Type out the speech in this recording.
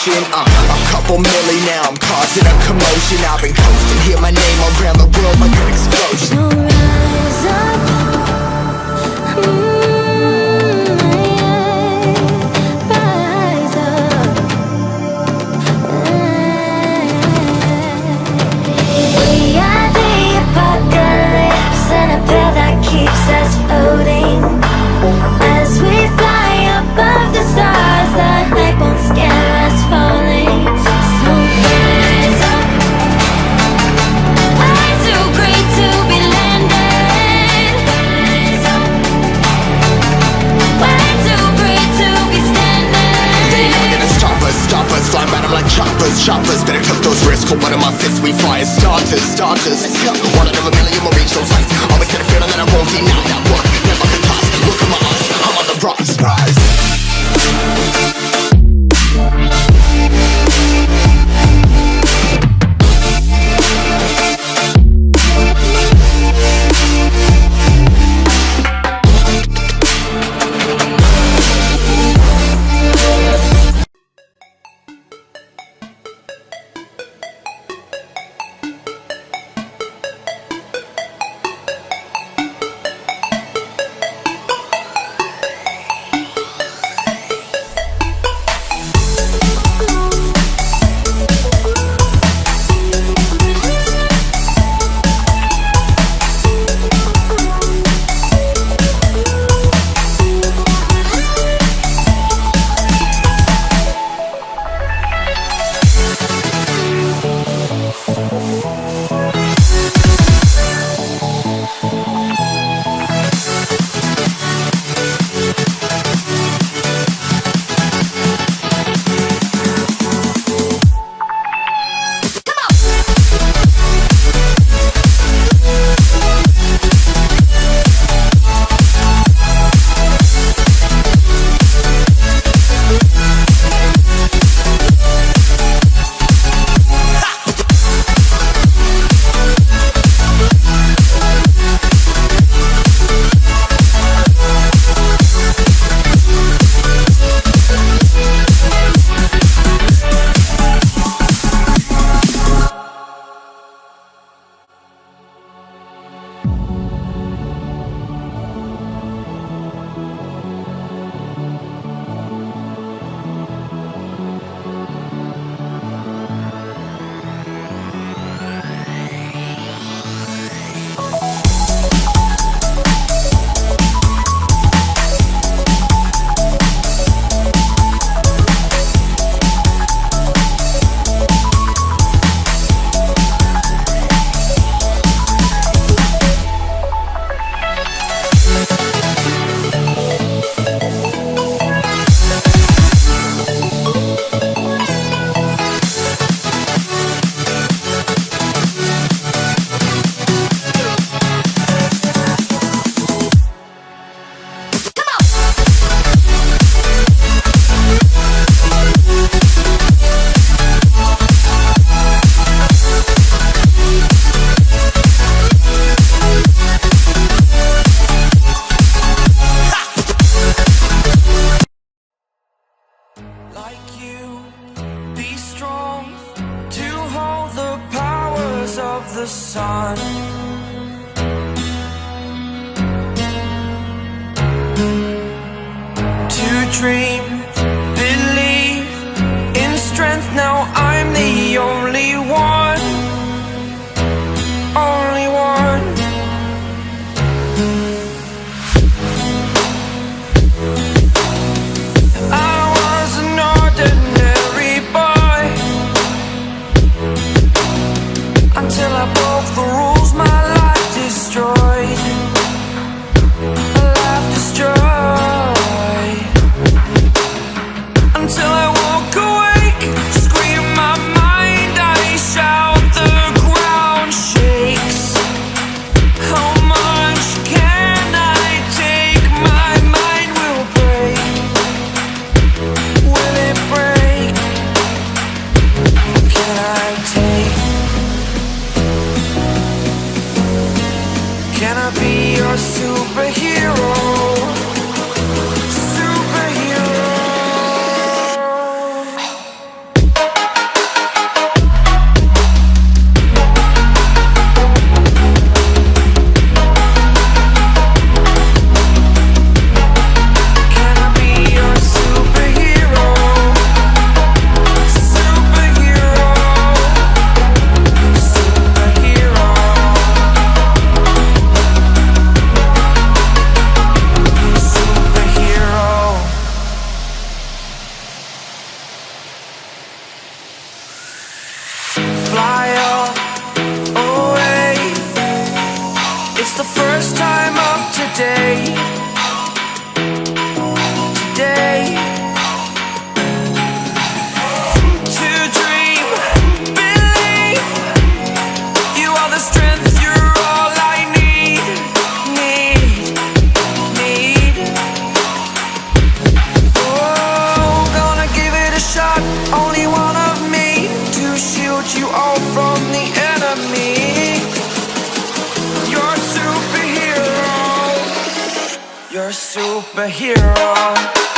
motion. A couple milli now, I'm causing a commotion. I've been coasting, hear my name around the world like an explosion. So rise up, rise up. We are the apocalypse, and a pill that keeps us floating. As we fly above the stars, the hype won't scare us falling. So rise up. I'm too great to be landed. Rise up. We're too great to be standing. They ain't never gonna stop us, flying by them like choppers. Better tuck those wrists, hold one of my fists, we fire starters. Let's go. One out of a million will reach those heights. Always had a feeling that I won't deny that work. Never could toss. Look at my eyes, I'm on the rise. the sun. To dream, believe in strength. Now I'm the only one, only one. I was an ordinary boy until I broke the rules. My life destroyed, a life destroyed. Until I woke awake, scream my mind, I shout. superhero.